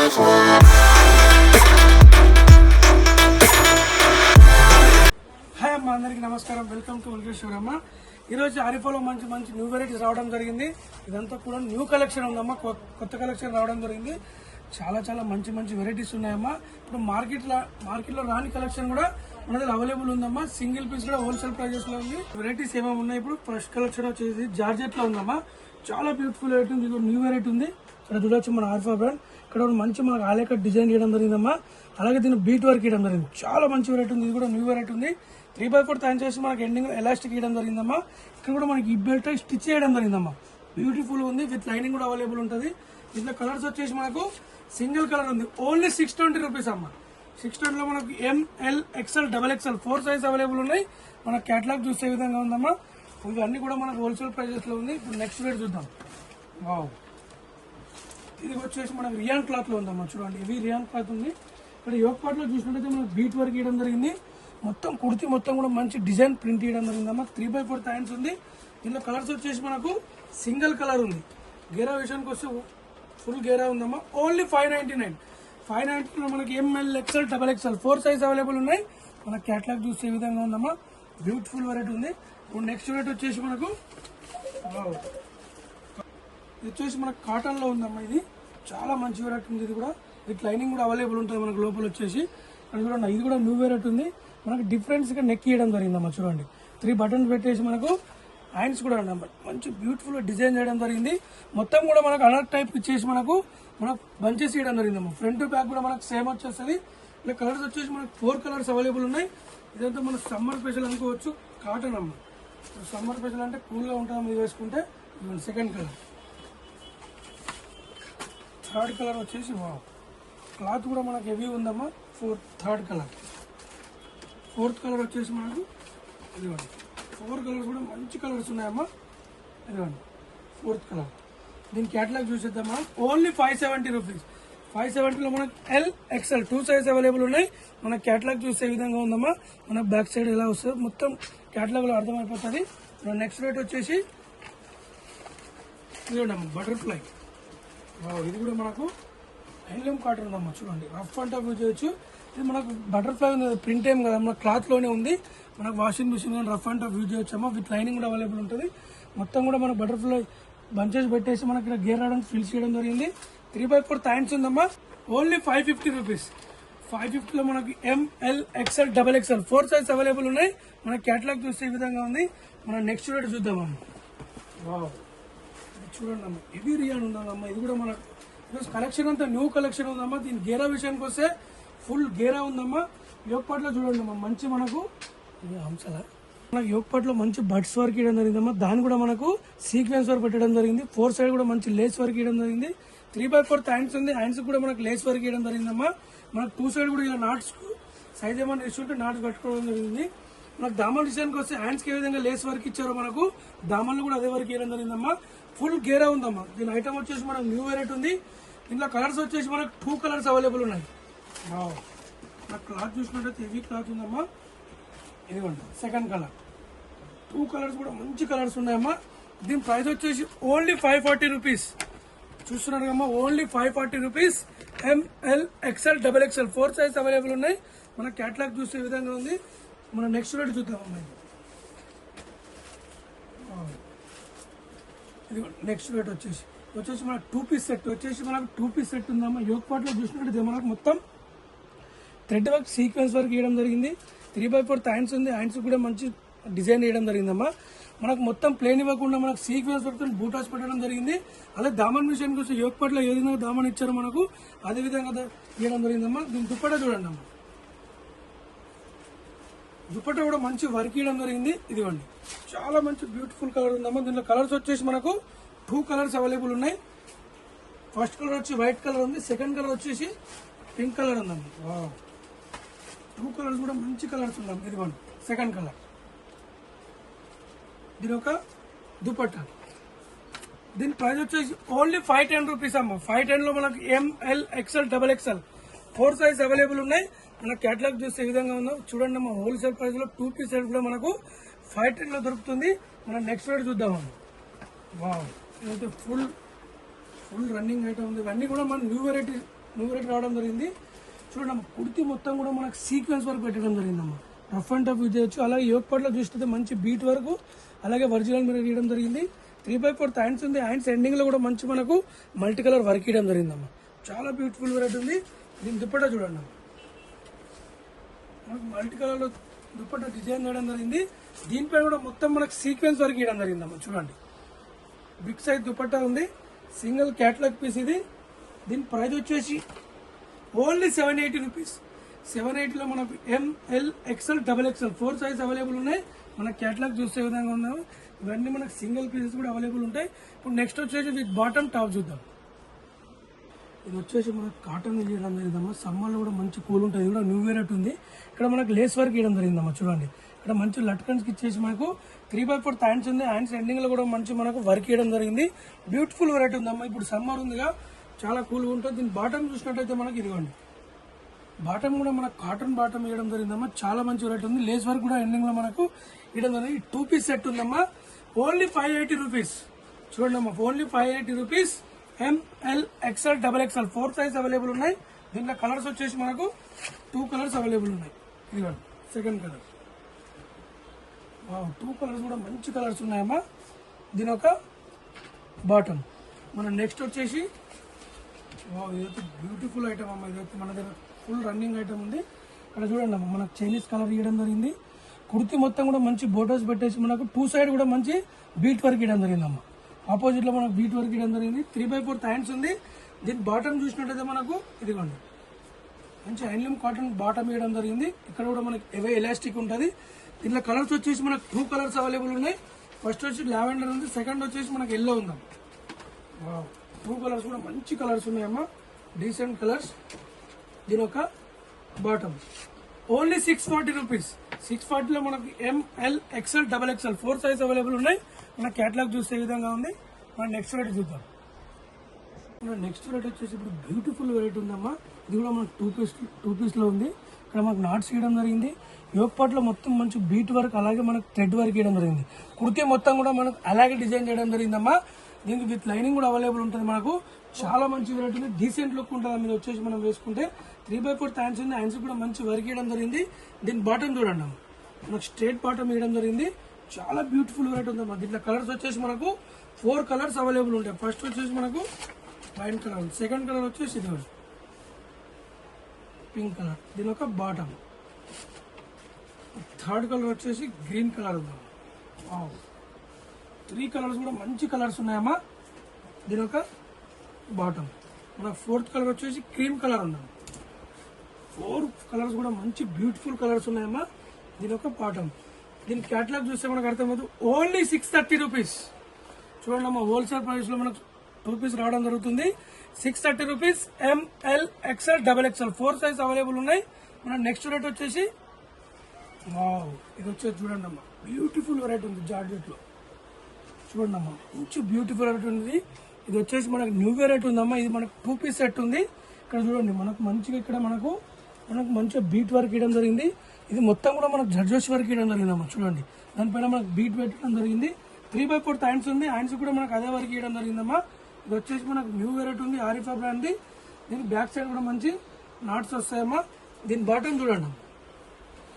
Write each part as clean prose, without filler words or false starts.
Hi అమ్మ, అందరికి నమస్కారం. వెల్కమ్ టు ఉల్కేశ్వర్ అమ్మ. ఈరోజు ఆరిఫోలో మంచి మంచి న్యూ వెరైటీస్ రావడం జరిగింది. ఇదంతా కూడా న్యూ కలెక్షన్ ఉందమ్మా, కొత్త కలెక్షన్ రావడం జరిగింది. చాలా చాలా మంచి మంచి వెరైటీస్ ఉన్నాయమ్మా. ఇప్పుడు మార్కెట్లో రాని కలెక్షన్ కూడా మన దగ్గర అవైలబుల్ ఉందమ్మా. సింగిల్ పీస్ కూడా హోల్సేల్ ప్రైజెస్ లో ఉంది. వెరైటీస్ ఏమేమి ఉన్నాయి, ఇప్పుడు ఫస్ట్ కలెక్షన్ వచ్చేసి జార్జెట్ లో ఉందమ్మా. చాలా బ్యూటిఫుల్ వెరైటీ ఉంది. న్యూ వెరైటీ ఉంది. ఇక్కడ చూడొచ్చు మన ఆరిఫా బ్రాండ్. ఇక్కడ మంచి మనకు ఆలేకట్ డిజైన్ చేయడం జరిగిందమ్మా. అలాగే దీన్ని బీట్ వర్క్ ఇవ్వడం జరిగింది. చాలా మంచి వెరైటీ ఉంది. ఇది కూడా న్యూ వెరైటీ ఉంది. 3x4 తయారు చేసి మనకి ఎండింగ్ ఎలాస్టిక్ ఇవ్వడం జరిగిందమ్మా. ఇక్కడ కూడా మనకి ఈ బెల్ట్ స్టిచ్ చేయడం జరిగిందమ్మా. బ్యూటిఫుల్ ఉంది. విత్ లైనింగ్ కూడా అవైలబుల్ ఉంటుంది. దీంట్లో కలర్స్ వచ్చేసి మనకు సింగిల్ కలర్ ఉంది. ఓన్లీ 620 రూపీస్ అమ్మా. 620 లో మనకు ML XL XXL 4 size available ఉన్నాయి. మన క్యాటలాగ్ చూసే విధంగా ఉందమ్మా. ఇవన్నీ కూడా మనకు హోల్సేల్ ప్రైజెస్ లో ఉంది. ఇప్పుడు నెక్స్ట్ రేట్ చూద్దాం. వావ్, ఇది వచ్చేసి మనకు రియాన్ క్లాత్ లో ఉందమ్మా. చూడండి, ఇవి రియాన్ క్లాత్ ఉంది. ఇక్కడ యోగ్ పార్ట్ లో చూసినట్టయితే మనకు బీట్ వర్క్ ఇవ్వడం జరిగింది. మొత్తం కుర్తి మొత్తం కూడా మంచి డిజైన్ ప్రింట్ ఇవ్వడం జరిగిందమ్మా. 3x4 థ్యాంక్స్ ఉంది. ఇందులో కలర్స్ వచ్చేసి మనకు సింగిల్ కలర్ ఉంది. గేరా విషయానికి వస్తే ఫుల్ గేరా ఉందమ్మా. ఓన్లీ 599. 590 లో మనకి ML XL XXL 4 size available ఉన్నాయి. మన క్యాటలాగ్ చూసే విధంగా ఉందమ్మా. బ్యూటిఫుల్ వెరైటీ ఉంది. ఇప్పుడు నెక్స్ట్ వెరైటీ వచ్చేసి మనకు ఇది వచ్చేసి మనకు కాటన్ లో ఉందమ్మా. ఇది చాలా మంచి వెరైటీ ఉంది. ఇది కూడా విత్ లైనింగ్ కూడా అవైలబుల్ ఉంటుంది మనకు లోపల వచ్చేసి. చూడండి, ఇది కూడా న్యూ వెరైటీ ఉంది. మనకు డిఫరెన్స్ గా నెక్ ఇవ్వడం జరిగిందమ్మా. చూడండి, 3 బటన్స్ పెట్టేసి మనకు హ్యాండ్స్ కూడా మంచి బ్యూటిఫుల్ డిజైన్ చేయడం జరిగింది. మొత్తం కూడా మనకు అలర్ టైప్ ఇచ్చేసి మనకు బంచెస్ ఇవ్వడం జరిగిందమ్మా. ఫ్రంట్ బ్యాక్ కూడా మనకు సేమ్ వచ్చేస్తుంది. ఇలా కలర్స్ వచ్చేసి మనకు 4 కలర్స్ అవైలబుల్ ఉన్నాయి. ఇదంతా మన సమ్మర్ స్పెషల్ అనుకోవచ్చు. కాటన్ అమ్మ, సమ్మర్ స్పెషల్ అంటే కూల్ గా ఉంటాం. ఇది వేసుకుంటే సెకండ్ కలర్. థర్డ్ కలర్ వచ్చేసి క్లాత్ కూడా మనకు హెవీ ఉందమ్మా. Third colour. ఫోర్త్ కలర్ వచ్చేసి మనకు ఇదిగోండి. 4 కలర్స్ కూడా మంచి కలర్స్ ఉన్నాయమ్మా. ఇదిగోండి ఫోర్త్ కలర్. దీని క్యాటలాగ్ చూసేద్దామా. Only 570 rupees. 570 లో మనకు L XL 2 సైజ్ అవైలబుల్ ఉన్నాయి. మన క్యాటలాగ్ చూసే విధంగా ఉందమ్మా. మన బ్యాక్ సైడ్ ఎలా వస్తుంది మొత్తం క్యాటలాగ్ లో అర్థమైపోతుంది. నెక్స్ట్ రేట్ వచ్చేసి ఇదిగోండి బటర్ఫ్లై. ఇది కూడా మనకు హ్యాండ్లూమ్ కాటన్ ఉందమ్మా. చూడండి, రఫ్ అండ్ టఫ్ యూజ్ చేయొచ్చు. ఇది మనకు బటర్ఫ్లై ప్రింట్ ఏం కదా, మన క్లాత్ లోనే ఉంది. మనకు వాషింగ్ మిషన్ కానీ రఫ్ అండ్ టఫ్ యూజ్ చేయొచ్చమ్మా. విత్ లైనింగ్ కూడా అవైలబుల్ ఉంటుంది. మొత్తం కూడా మనకు బటర్ఫ్లై బంచెస్ పెట్టేసి మనకి ఇక్కడ గేర్ రావడానికి ఫిల్స్ చేయడం జరిగింది. 3x4 థ్యాంక్స్ ఉందమ్మా. Only 550 rupees. 550 లో మనకి ML XL XXL 4 size available ఉన్నాయి. మన క్యాటలాగ్ చూసే విధంగా ఉంది. మనం నెక్స్ట్ రేట్ చూద్దామమ్మా. వావ్, చూడండి అమ్మా, ఇది రియాన్ ఉందమ్మా. ఇది కూడా మనకు కలెక్షన్ అంతా న్యూ కలెక్షన్ ఉందమ్మా. దీని గేరా విషయానికి వస్తే ఫుల్ గేరా ఉందమ్మా. యోగపాట్లో చూడండి అమ్మా, మంచి మనకు ఇది అంశాల మనకు యోగపాట్లో మంచి బడ్స్ వర్క్ ఇవ్వడం జరిగిందమ్మా. దాన్ని కూడా మనకు సీక్వెన్స్ వర్క్ పెట్టడం జరిగింది. 4 సైడ్ కూడా మంచి లేస్ వర్క్ ఇవ్వడం జరిగింది. 3x4 హ్యాండ్స్ ఉంది. హ్యాండ్స్ కూడా మనకు లేస్ వర్క్ ఇవ్వడం జరిగిందమ్మా. మనకు 2 సైడ్ కూడా ఇలా నాట్స్ సైజ్ ఏమన్నా ఇస్తుంటే నాట్స్ కట్టుకోవడం జరిగింది. మనకు దామన్ విషయానికి వస్తే హ్యాండ్స్ కి ఏ విధంగా లేస్ వర్క్ ఇచ్చారో మనకు దామన్లు కూడా అదే వర్క్ ఇవ్వడం జరిగిందమ్మా. ఫుల్ గేరా ఉందమ్మా. దీని ఐటమ్ వచ్చేసి మనకు న్యూ వెరైటీ ఉంది. ఇందులో కలర్స్ వచ్చేసి మనకు 2 కలర్స్ అవైలబుల్ ఉన్నాయి. నాకు క్లాత్ చూసినట్టయితే హెవీ క్లాత్ ఉందమ్మా. ఇదిగోండి సెకండ్ కలర్. 2 కలర్స్ కూడా మంచి కలర్స్ ఉన్నాయమ్మా. దీని ప్రైస్ వచ్చేసి ఓన్లీ 540 రూపీస్. చూస్తున్నారు కమ్మా, only 540 rupees. ML XL XXL 4 size available ఉన్నాయి. మన క్యాటలాగ్ చూసే విధంగా ఉంది. మనం నెక్స్ట్ రేట్ చూద్దామమ్మా. ఇది నెక్స్ట్ రేట్ వచ్చేసి మన 2 పీస్ సెట్ వచ్చేసి మనకు 2 పీస్ సెట్ ఉందమ్మా. యోగ్ పార్ట్ లో చూసినట్టు మనకు మొత్తం థ్రెడ్ వర్క్ సీక్వెన్స్ వర్క్ ఇవ్వడం జరిగింది. 3x4 హ్యాండ్స్ ఉంది. హ్యాండ్స్ కూడా మంచి డిజైన్ ఇవ్వడం జరిగిందమ్మా. మనకు మొత్తం ప్లేన్ ఇవ్వకుండా మనకు సీక్వెన్స్ వర్క్ బూటాస్ పెట్టడం జరిగింది. అలాగే దామన్ మిషన్ కోసం యోగ్ పార్ట్ లో ఏ విధంగా దామన్ ఇచ్చారో మనకు అదే విధంగా ఇవ్వడం జరిగిందమ్మా. దీని దుప్పట్టా చూడండి అమ్మా. దుప్పట్టా కూడా మంచి వర్క్ ఇవ్వడం జరిగింది. ఇదిగోండి, చాలా మంచి బ్యూటిఫుల్ కలర్ ఉందమ్మా. దీనిలో కలర్స్ వచ్చేసి మనకు 2 కలర్స్ అవైలబుల్ ఉన్నాయి. ఫస్ట్ కలర్ వచ్చి వైట్ కలర్ ఉంది. సెకండ్ కలర్ వచ్చేసి పింక్ కలర్ ఉందమ్మా. 2 కలర్స్ కూడా మంచి కలర్స్ ఉన్నాం. ఇదిగోండి సెకండ్ కలర్. దీని ఒక దుపట్టా. దీని ప్రైస్ వచ్చేసి ఓన్లీ 510 రూపీస్ అమ్మ. 510 లో మనకు ML XL XXL 4 size available ఉన్నాయి. మన క్యాటలాగ్ చూస్తే ఈ విధంగా ఉందో చూడండి అమ్మ. హోల్సేల్ ప్రైస్ లో 2 పీస్ సెట్ కూడా మనకు 510 లో దొరుకుతుంది. మనం నెక్స్ట్ రేట్ చూద్దామమ్మ. వావ్, ఇదైతే ఫుల్ రన్నింగ్ ఐటమ్ ఉంది. ఇవన్నీ కూడా మన న్యూ వెరైటీ న్యూ వెరైటీ రావడం జరిగింది. చూడండి కుర్తి మొత్తం కూడా మనకు సీక్వెన్స్ వర్క్ పెట్టడం జరిగిందమ్మా. రఫ్ అండ్ టఫ్ యూజ్ చేయొచ్చు. అలాగే యోగ్ పార్ట్లో చూస్తే మంచి బీట్ వరకు అలాగే ఒరిజినల్ మీద ఇవ్వడం జరిగింది. 3/4 హ్యాండ్స్ ఉంది. హ్యాండ్స్ ఎండింగ్ లో కూడా మంచి మనకు మల్టీ కలర్ వర్క్ ఇవ్వడం జరిగిందమ్మా. చాలా బ్యూటిఫుల్ వెరైటీ ఉంది. దీని దుప్పట్టా చూడండి అమ్మా. మనకు మల్టీ కలర్ లో దుప్పట్టా డిజైన్ చేయడం జరిగింది. దీనిపై కూడా మొత్తం మనకు సీక్వెన్స్ వర్క్ ఇవ్వడం జరిగిందమ్మా. చూడండి బిగ్ సైజ్ దుప్పట్టా ఉంది. సింగిల్ క్యాటలాగ్ పీస్ ఇది. దీని ప్రైస్ వచ్చేసి ఓన్లీ 780 రూపీస్. 780లో మనకు ML XL XXL 4 size available ఉన్నాయి. మన క్యాటలాగ్ చూసే విధంగా ఉన్నాము. ఇవన్నీ మనకు సింగిల్ పీసెస్ కూడా అవైలబుల్ ఉంటాయి. ఇప్పుడు నెక్స్ట్ వచ్చేసి విత్ బాటమ్ టాప్ చూద్దాం. ఇది వచ్చేసి మనకు కాటన్ ఇవ్వడం జరిగిందమ్మా. సమ్మర్లో కూడా మంచి కూల్ ఉంటుంది. ఇది కూడా న్యూ వెరైటీ ఉంది. ఇక్కడ మనకు లేస్ వర్క్ ఇవ్వడం జరిగిందమ్మా. చూడండి ఇక్కడ మంచి లట్కన్స్ ఇచ్చేసి మనకు 3/4 హ్యాండ్స్ ఉంది. హ్యాండ్స్ ఎండింగ్ లో కూడా మంచి మనకు వర్క్ ఇవ్వడం జరిగింది. బ్యూటిఫుల్ వెరైటీ ఉందమ్మా. ఇప్పుడు సమ్మర్ ఉందిగా చాలా కూల్గా ఉంటుంది. దీని బాటమ్ చూసినట్టయితే మనకి ఇదిగోండి బాటమ్ కూడా మనకు కాటన్ బాటమ్ ఇవ్వడం జరిగిందమ్మా. చాలా మంచి వెరైటీ ఉంది. లేస్ వర్క్ కూడా ఎండింగ్ లో మనకు ఇవ్వడం జరిగింది. 2 పీస్ సెట్ ఉందమ్మా. Only 580 rupees. చూడండి అమ్మా only 580 rupees. ML XL XXL 4 size available ఉన్నాయి. దీంట్లో కలర్స్ వచ్చేసి మనకు 2 కలర్స్ అవైలబుల్ ఉన్నాయి. ఇదిగోండి సెకండ్ కలర్. 2 కలర్స్ కూడా మంచి కలర్స్ ఉన్నాయమ్మా. దీని ఒక బాటమ్. మన నెక్స్ట్ వచ్చేసి ఇదైతే బ్యూటిఫుల్ ఐటమ్ అమ్మా. ఇదైతే మన దగ్గర ఫుల్ రన్నింగ్ ఐటమ్ ఉంది. ఇక్కడ చూడండి అమ్మా మనకు చైనీస్ కలర్ ఇవ్వడం జరిగింది. కుర్తి మొత్తం కూడా మంచి బోటోస్ పెట్టేసి మనకు 2 సైడ్ కూడా మంచి బీట్ వర్క్ ఇవ్వడం జరిగిందమ్మా. ఆపోజిట్ లో మనకు బీట్ వర్క్ ఇవ్వడం జరిగింది. 3/4 హ్యాండ్స్ ఉంది. దీని బాటమ్ చూసినట్టయితే మనకు ఇదిగోండి మంచి హ్యాండ్లూమ్ కాటన్ బాటమ్ ఇవ్వడం జరిగింది. ఇక్కడ కూడా మనకి ఎలాస్టిక్ ఉంటుంది. దీంట్లో కలర్స్ వచ్చేసి మనకు 2 కలర్స్ అవైలబుల్ ఉన్నాయి. ఫస్ట్ వచ్చి లావెండర్ ఉంది. సెకండ్ వచ్చేసి మనకు ఎల్లో ఉందమ్మా. 2 కలర్స్ కూడా మంచి కలర్స్ ఉన్నాయమ్మా. Decent colours. దీని ఒక బాటమ్ ఓన్లీ 640 రూపీస్. 640లో మనకు ML XL XXL 4 size available ఉన్నాయి. మన క్యాటలాగ్ చూసే విధంగా ఉంది. మన నెక్స్ట్ వెరైటీ చూద్దాం. మన నెక్స్ట్ వెరైటీ వచ్చేసి ఇప్పుడు బ్యూటిఫుల్ వెరైటీ ఉందమ్మా. ఇది కూడా మనకు 2 పీస్ లో ఉంది. ఇక్కడ మనకు నాట్స్ ఇవ్వడం జరిగింది. యోగ్ పార్ట్ లో మొత్తం మంచి బీట్ వర్క్ అలాగే మనకు థ్రెడ్ వర్క్ ఇవ్వడం జరిగింది. కుర్తీ మొత్తం కూడా మనకు అలాగే డిజైన్ చేయడం జరిగిందమ్మా. దీనికి విత్ లైనింగ్ కూడా అవైలబుల్ ఉంటుంది. మనకు చాలా మంచి వెరైటీ ఉంది. డీసెంట్ లుక్ ఉంటుంది. మీద వచ్చేసి మనం వేసుకుంటే 3/4 హ్యాండ్స్ ఉంది. హ్యాండ్స్ కూడా మంచి వర్క్ ఇవ్వడం జరిగింది. దీని బాటమ్ చూడండి మనకు స్ట్రేట్ బాటమ్ ఇవ్వడం జరిగింది. చాలా బ్యూటిఫుల్ వెరైటీ ఉందమ్మా. దీంట్లో కలర్స్ వచ్చేసి మనకు 4 కలర్స్ అవైలబుల్ ఉంటాయి. ఫస్ట్ వచ్చేసి మనకు వైన్ కలర్ ఉంది. సెకండ్ కలర్ వచ్చేసి ఇది పింక్ కలర్. దీని ఒక బాటమ్. థర్డ్ కలర్ వచ్చేసి గ్రీన్ కలర్ ఉంది. 3 కలర్స్ కూడా మంచి కలర్స్ ఉన్నాయమ్మా. దీని ఒక బాటమ్. మన 4th కలర్ వచ్చేసి క్రీమ్ కలర్ ఉందమ్మా. 4 కలర్స్ కూడా మంచి బ్యూటిఫుల్ కలర్స్ ఉన్నాయమ్మా. దీని ఒక బాటమ్. దీని క్యాటలాగ్ చూస్తే మనకు అర్థమవుతుంది. Only 630 rupees. చూడండి అమ్మా హోల్సేల్ ప్రైస్ లో మనకు 2 పీస్ రావడం జరుగుతుంది. 630 rupees. ML XL XXL 4 size available ఉన్నాయి. మన నెక్స్ట్ రేట్ వచ్చేసి ఇది వచ్చేసి చూడండి అమ్మా బ్యూటిఫుల్ వెరైటీ ఉంది. జార్జెట్ లో చూడండి అమ్మా మంచి బ్యూటిఫుల్ వెరైటీ ఉంది. ఇది వచ్చేసి మనకు న్యూ వెరైటీ ఉందమ్మా. ఇది మనకు 2 పీస్ సెట్ ఉంది. ఇక్కడ చూడండి మనకు మంచిగా ఇక్కడ మనకు మంచిగా బీట్ వర్క్ ఇవ్వడం జరిగింది. ఇది మొత్తం కూడా మనకు జర్జోష్ వర్క్ ఇవ్వడం జరిగిందమ్మా. చూడండి దానిపైన మనకు బీట్ పెట్టడం జరిగింది. 3/4 హ్యాండ్స్ ఉంది. హ్యాండ్స్ కూడా మనకు అదే వర్క్ ఇవ్వడం జరిగిందమ్మా. ఇది వచ్చేసి మనకు న్యూ వెరైటీ ఉంది. ఆరిఫా బ్రాండ్. దీని బ్యాక్ సైడ్ కూడా మంచి నాట్స్ వస్తాయమ్మా. దీని బాటమ్ చూడండి.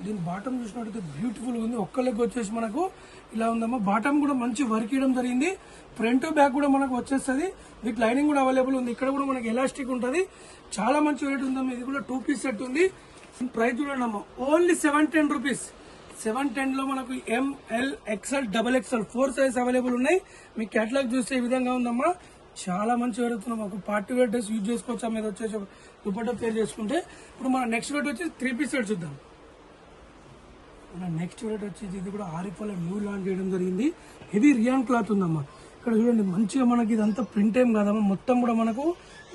దీని బాటమ్ చూసినట్టయితే బ్యూటిఫుల్ ఉంది. ఒక్క లెగ్ వచ్చేసి మనకు ఇలా ఉందమ్మా. బాటమ్ కూడా మంచి వర్క్ ఇవ్వడం జరిగింది. ఫ్రంట్ బ్యాక్ కూడా మనకు వచ్చేస్తుంది. విత్ లైనింగ్ కూడా అవైలబుల్ ఉంది. ఇక్కడ కూడా మనకి ఎలాస్టిక్ ఉంటుంది. చాలా మంచి వెరైటీ ఉందమ్మా. ఇది కూడా 2 పీస్ సెట్ ఉంది. ప్రైస్ చూడండి అమ్మా ఓన్లీ 710 రూపీస్. 710 లో మనకు ML XL XXL 4 size available ఉన్నాయి. మీ క్యాటలాగ్ చూస్తే ఈ విధంగా ఉందమ్మా. చాలా మంచి వెరైటీ మాకు పార్టీ వేర్ డ్రెస్ యూజ్ చేసుకోవచ్చు. మీద వచ్చేసి దుపట్టా పేర్ చేసుకుంటే. ఇప్పుడు మన నెక్స్ట్ వెరైటీ వచ్చి 3 పీస్ సెట్ చూద్దాం. మన నెక్స్ట్ వెరైటీ వచ్చేసి ఇది కూడా ఆరిఫాలో న్యూ లాంచ్ చేయడం జరిగింది. హెవీ రియాన్ క్లాత్ ఉందమ్మా. ఇక్కడ చూడండి మంచిగా మనకి ఇదంతా ప్రింట్ ఏం కాదమ్మా. మొత్తం కూడా మనకు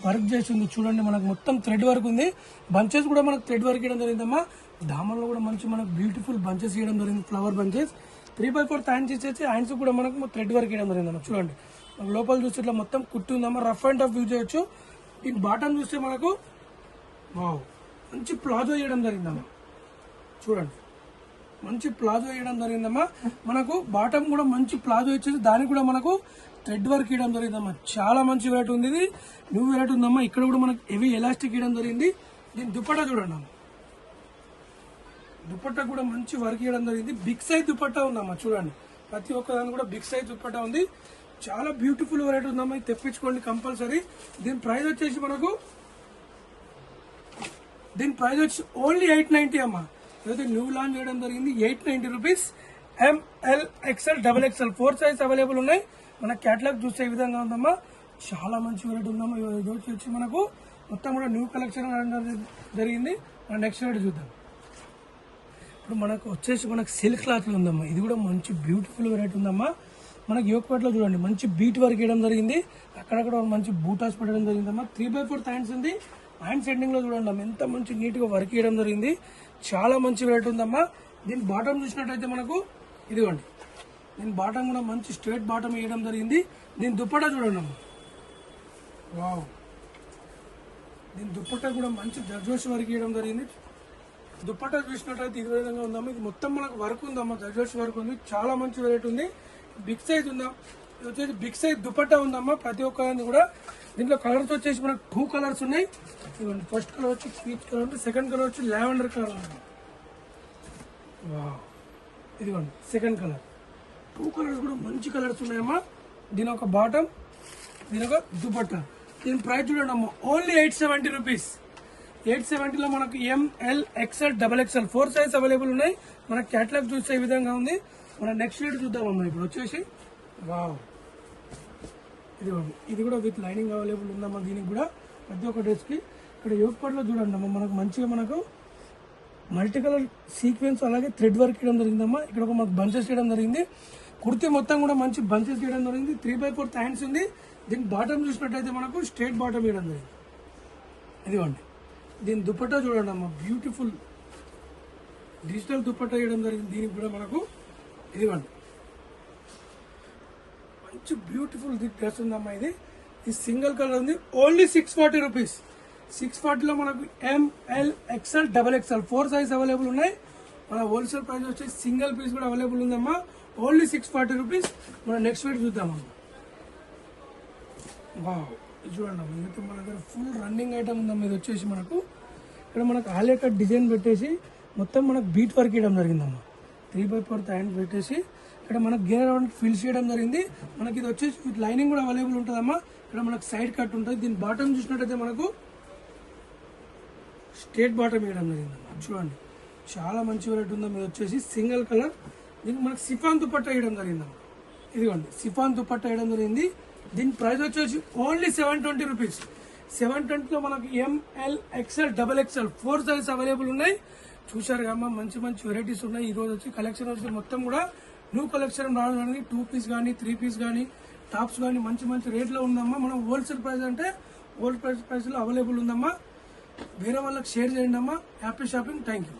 వర్క్ చేసింది. చూడండి మనకు మొత్తం థ్రెడ్ వర్క్ ఉంది. బంచెస్ కూడా మనకు థ్రెడ్ వర్క్ ఇవ్వడం జరిగిందమ్మా. దామన్లో కూడా మంచి మనకు బ్యూటిఫుల్ బంచెస్ ఇవ్వడం జరిగింది. Flower bunches. 3/4 హ్యాండ్స్ ఇచ్చేసి హ్యాండ్స్ కూడా మనకు థ్రెడ్ వర్క్ ఇవ్వడం జరిగిందమ్మా. చూడండి లోపల చూస్తే ఇట్లా మొత్తం కుట్టి ఉందమ్మా. రఫ్ అండ్ టఫ్ యూజ్ చేయొచ్చు. ఈ బాటమ్ చూస్తే మనకు మంచి ప్లాజో ఇవ్వడం జరిగిందమ్మా. చూడండి మంచి ప్లాజో వేయడం జరిగిందమ్మా. మనకు బాటమ్ కూడా మంచి ప్లాజో ఇచ్చేసి దానికి కూడా మనకు థ్రెడ్ వర్క్ ఇవ్వడం జరిగిందమ్మా. చాలా మంచి వెరైటీ ఉంది. ఇది న్యూ వెరైటీ ఉందమ్మా. ఇక్కడ కూడా మనకు హెవీ ఎలాస్టిక్ ఇవ్వడం జరిగింది. దీని దుపట్టా చూడండి అమ్మా. దుపట్టా కూడా మంచి వర్క్ ఇవ్వడం జరిగింది. బిగ్ సైజ్ దుపట్టా ఉందమ్మా. చూడండి, ప్రతి ఒక్కదాని కూడా బిగ్ సైజ్ దుపట్టా ఉంది. చాలా బ్యూటిఫుల్ వెరైటీ ఉందమ్మా. ఇది తెప్పించుకోండి కంపల్సరీ. దీని ప్రైస్ వచ్చేసి ఓన్లీ 890 అమ్మా. ఇదైతే న్యూ లాంచ్ చేయడం జరిగింది. 890 rupees. ML XL XXL 4 size available ఉన్నాయి. మన క్యాటలాగ్ చూసే విధంగా ఉందమ్మా. చాలా మంచి వెరైటీ ఉందమ్మా. ఇది వచ్చి మనకు మొత్తం కూడా న్యూ కలెక్షన్ జరిగింది. నెక్స్ట్ వెరైటీ చూద్దాం. ఇప్పుడు మనకు వచ్చేసి సిల్క్ క్లాత్ ఉందమ్మా. ఇది కూడా మంచి బ్యూటిఫుల్ వెరైటీ ఉందమ్మా. మనకి యోగపాట్లో చూడండి మంచి బీట్ వర్క్ వేయడం జరిగింది. అక్కడక్కడ మంచి బూటాస్ పెట్టడం జరిగిందమ్మా. 3/4 హ్యాండ్స్ ఉంది. హ్యాండ్స్ ఎండింగ్ లో చూడండి అమ్మా, ఎంత మంచి నీట్ గా వర్క్ చేయడం జరిగింది. చాలా మంచి వెరైటీ ఉందమ్మా. దీని బాటమ్ చూసినట్టయితే మనకు ఇదిగోండి, దీని బాటమ్ కూడా మంచి స్ట్రైట్ బాటమ్ వేయడం జరిగింది. దీని దుప్పట్టా చూడండి అమ్మా. వావ్, దీని దుప్పట్టా కూడా మంచి జర్జోష్ వర్క్ వేయడం జరిగింది. దుప్పట్టా చూసినట్టయితే ఇది విధంగా ఉందమ్మా. ఇది మొత్తం మనకు వర్క్ ఉందమ్మా, జర్జోష్ వర్క్ ఉంది. చాలా మంచి వెరైటీ ఉంది. బిగ్ సైజ్ ఉందా, ఇది వచ్చేసి బిగ్ సైజ్ దుపట్టా ఉందమ్మా. ప్రతి ఒక్కదాన్ని కూడా దీంట్లో కలర్స్ వచ్చేసి మనకు 2 కలర్స్ ఉన్నాయి. ఇదిగోండి, ఫస్ట్ కలర్ వచ్చి పీచ్ కలర్ ఉంది. సెకండ్ కలర్ వచ్చి లావెండర్ కలర్ ఉంది. వావ్, ఇదిగోండి సెకండ్ కలర్. 2 కలర్స్ కూడా మంచి కలర్స్ ఉన్నాయమ్మా. దీని ఒక బాటమ్, దీని ఒక దుపట్టా. దీని ప్రైస్ చూడండి అమ్మా, ఓన్లీ 870 రూపీస్. 870లో మనకు ML XL XXL 4 size available ఉన్నాయి. మన క్యాటలాగ్ చూసే విధంగా ఉంది. మన నెక్స్ట్ రేట్ చూద్దామమ్మా. ఇప్పుడు వచ్చేసి వావ్, ఇది కూడా విత్ లైనింగ్ అవైలబుల్ ఉందమ్మా. దీనికి కూడా ప్రతి ఒక్క డ్రెస్ కి. ఇక్కడ యోగపాట్లో చూడండి అమ్మా, మనకు మంచిగా మల్టీ కలర్ సీక్వెన్స్ అలాగే థ్రెడ్ వర్క్ చేయడం జరిగిందమ్మా. ఇక్కడ ఒక మనకు బంచెస్ చేయడం జరిగింది. కుర్తీ మొత్తం కూడా మంచి బంచెస్ చేయడం జరిగింది. 3/4 హ్యాండ్స్ ఉంది. దీని బాటమ్ చూసినట్టయితే మనకు స్ట్రైట్ బాటమ్ వేయడం జరిగింది. ఇదిగోండి, దీని దుపట్టా చూడండి అమ్మా, బ్యూటిఫుల్ డిజిటల్ దుపట్టా వేయడం జరిగింది. దీనికి కూడా మనకు ఇదిగోండి మంచి బ్యూటిఫుల్ డ్రెస్ ఉందమ్మా. ఇది సింగిల్ కలర్ ఉంది. Only 640 rupees. 640లో మనకు ML XL XXL 4 size available ఉన్నాయి. మన హోల్సేల్ ప్రైస్ వచ్చేసి సింగిల్ పీస్ కూడా అవైలబుల్ ఉందమ్మా. Only 640 rupees. మన నెక్స్ట్ వీడియో చూద్దామమ్మా. వావ్, ఇది చూడండి అమ్మా, ఇది మన దగ్గర ఫుల్ రన్నింగ్ ఐటమ్ ఉందమ్మా. ఇది వచ్చేసి ఇక్కడ మనకు ఆలియా కట్ డిజైన్ పెట్టేసి మొత్తం మనకు బీట్ వర్క్ చేయడం జరిగిందమ్మా. 3/4 హ్యాండ్ పెట్టేసి ఇక్కడ మనకు గేర్ రౌండ్ ఫిల్ చేయడం జరిగింది. మనకి ఇది వచ్చేసి విత్ లైనింగ్ కూడా అవైలబుల్ ఉంటుందమ్మా. ఇక్కడ మనకు సైడ్ కట్ ఉంటుంది. దీని బాటమ్ చూసినట్టయితే మనకు స్ట్రేట్ బాటమ్ వేయడం జరిగిందమ్మా. చూడండి, చాలా మంచి వెరైటీ ఉందమ్మా. ఇది వచ్చేసి సింగిల్ కలర్. దీనికి మనకు సిఫాన్ దుపట్టా వేయడం జరిగిందమ్మా. ఇదిగోండి, సిఫాన్ దుపట్టా వేయడం జరిగింది. దీని ప్రైస్ వచ్చేసి ఓన్లీ 720 రూపీస్. 720లో మనకు ML XL XXL 4 size available ఉన్నాయి. చూశారు కమ్మా, మంచి మంచి వెరైటీస్ ఉన్నాయి. ఈ రోజు వచ్చి కలెక్షన్ వచ్చి మొత్తం కూడా న్యూ కలెక్షన్ రావడం జరిగింది. 2 పీస్ కానీ 3 పీస్ కానీ టాప్స్ కానీ మంచి మంచి రేట్లో ఉందమ్మా. మనం హోల్సేల్ ప్రైస్ అంటే హోల్సేల్ ప్రైస్ లో అవైలబుల్ ఉందమ్మా. వేరే వాళ్ళకి షేర్ చేయండి అమ్మా. Happy shopping. Thank you.